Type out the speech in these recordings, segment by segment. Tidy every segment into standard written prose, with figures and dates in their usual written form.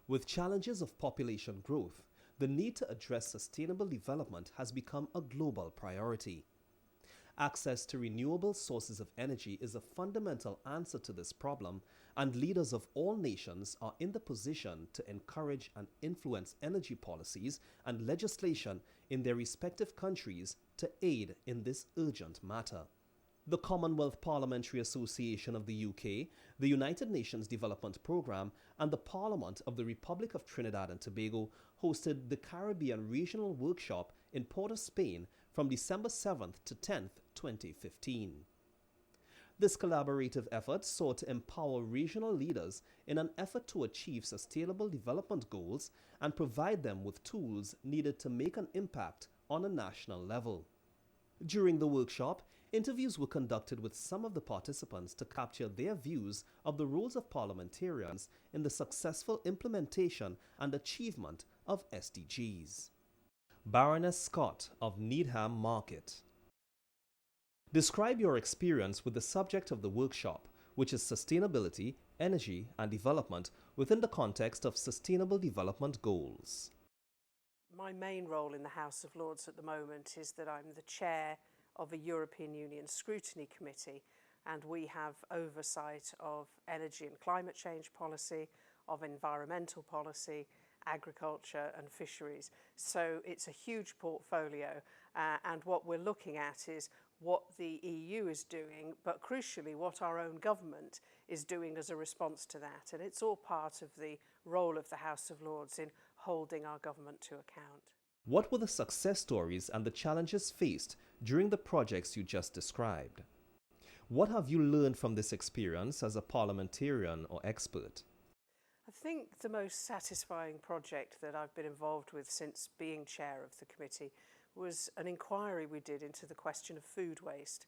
With challenges of population growth, the need to address sustainable development has become a global priority. Access to renewable sources of energy is a fundamental answer to this problem, and leaders of all nations are in the position to encourage and influence energy policies and legislation in their respective countries to aid in this urgent matter. The Commonwealth Parliamentary Association of the UK, the United Nations Development Programme, and the Parliament of the Republic of Trinidad and Tobago hosted the Caribbean Regional Workshop in Port of Spain from December 7th to 10th, 2015. This collaborative effort sought to empower regional leaders in an effort to achieve sustainable development goals and provide them with tools needed to make an impact on a national level. During the workshop, interviews were conducted with some of the participants to capture their views of the roles of parliamentarians in the successful implementation and achievement of SDGs. Baroness Scott of Needham Market. Describe your experience with the subject of the workshop, which is sustainability, energy, and development within the context of Sustainable Development Goals. My main role in the House of Lords at the moment is that I'm the chair of a European Union Scrutiny Committee, and we have oversight of energy and climate change policy, of environmental policy, agriculture and fisheries. So it's a huge portfolio, and what we're looking at is what the EU is doing, but crucially what our own government is doing as a response to that. And it's all part of the role of the House of Lords in holding our government to account. What were the success stories and the challenges faced during the projects you just described? What have you learned from this experience as a parliamentarian or expert? I think the most satisfying project that I've been involved with since being chair of the committee was an inquiry we did into the question of food waste.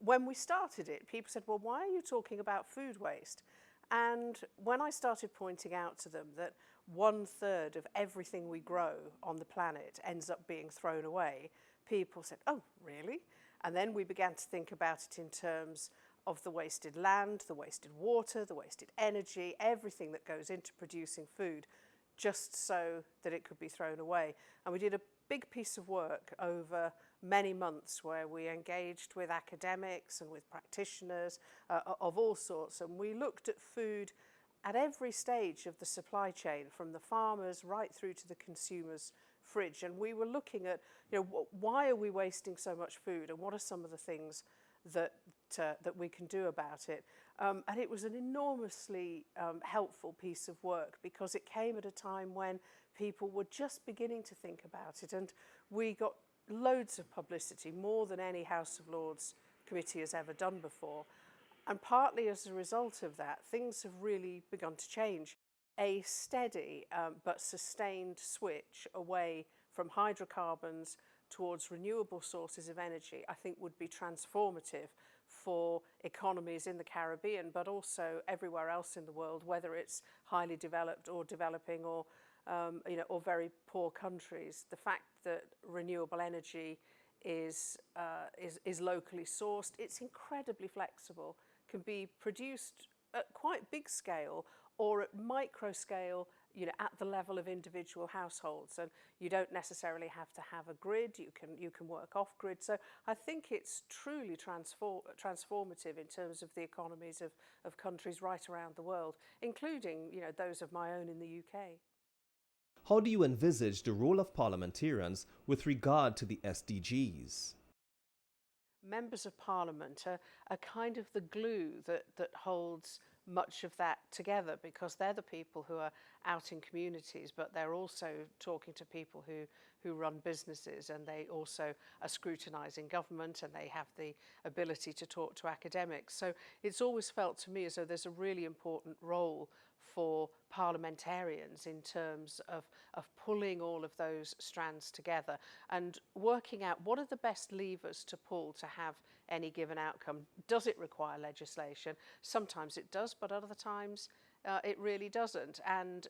When we started it, people said, well, why are you talking about food waste? And when I started pointing out to them that 1/3 of everything we grow on the planet ends up being thrown away, people said, oh, really? And then we began to think about it in terms of the wasted land, the wasted water, the wasted energy, everything that goes into producing food, just so that it could be thrown away. And we did a big piece of work over many months where we engaged with academics and with practitioners of all sorts, and we looked at food at every stage of the supply chain, from the farmers right through to the consumer's fridge. And we were looking at, why are we wasting so much food, and what are some of the things that we can do about it. And it was an enormously helpful piece of work, because it came at a time when people were just beginning to think about it, and we got loads of publicity, more than any House of Lords committee has ever done before. And partly as a result of that, things have really begun to change. A steady but sustained switch away from hydrocarbons towards renewable sources of energy, I think, would be transformative for economies in the Caribbean, but also everywhere else in the world, whether it's highly developed or developing, or or very poor countries. The fact that renewable energy is locally sourced, it's incredibly flexible, can be produced at quite big scale or at micro scale, at the level of individual households, and you don't necessarily have to have a grid. You can work off grid. So I think it's truly transformative in terms of the economies of countries right around the world, including those of my own in the UK. How do you envisage the role of parliamentarians with regard to the SDGs? Members of Parliament are kind of the glue that holds much of that together, because they're the people who are out in communities, but they're also talking to people who run businesses, and they also are scrutinising government, and they have the ability to talk to academics. So it's always felt to me as though there's a really important role for parliamentarians in terms of pulling all of those strands together and working out what are the best levers to pull to have any given outcome. Does it require legislation? Sometimes it does, but other times it really doesn't. And,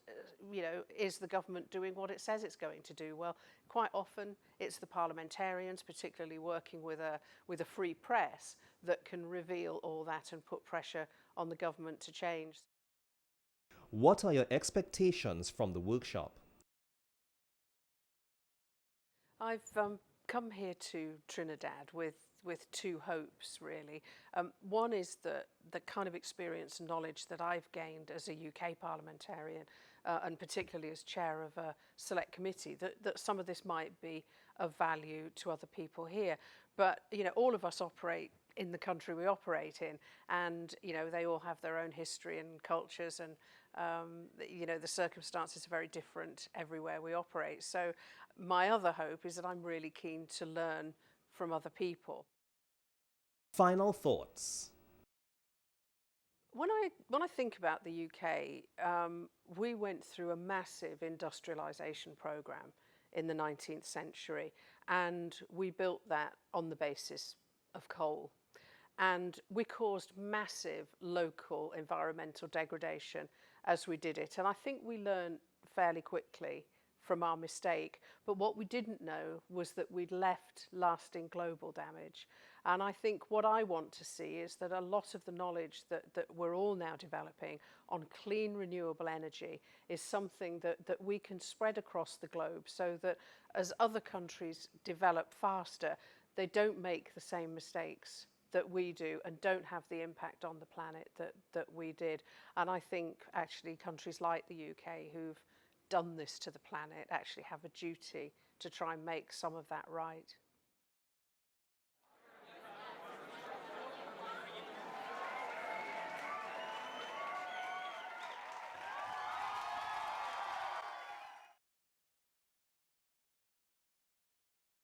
is the government doing what it says it's going to do? Well, quite often it's the parliamentarians, particularly working with a free press, that can reveal all that and put pressure on the government to change. What are your expectations from the workshop? I've come here to Trinidad with two hopes, really. One is that the kind of experience and knowledge that I've gained as a UK parliamentarian, and particularly as chair of a select committee, that some of this might be of value to other people here. But, you know, all of us operate in the country we operate in, and, you know, they all have their own history and cultures, and you know, the circumstances are very different everywhere we operate. So my other hope is that I'm really keen to learn from other people. Final thoughts. When I think about the UK, we went through a massive industrialisation programme in the 19th century, and we built that on the basis of coal. And we caused massive local environmental degradation as we did it. And I think we learned fairly quickly from our mistake. But what we didn't know was that we'd left lasting global damage. And I think what I want to see is that a lot of the knowledge that we're all now developing on clean, renewable energy is something that we can spread across the globe, so that as other countries develop faster, they don't make the same mistakes that we do and don't have the impact on the planet that we did. And I think actually countries like the UK who've done this to the planet actually have a duty to try and make some of that right.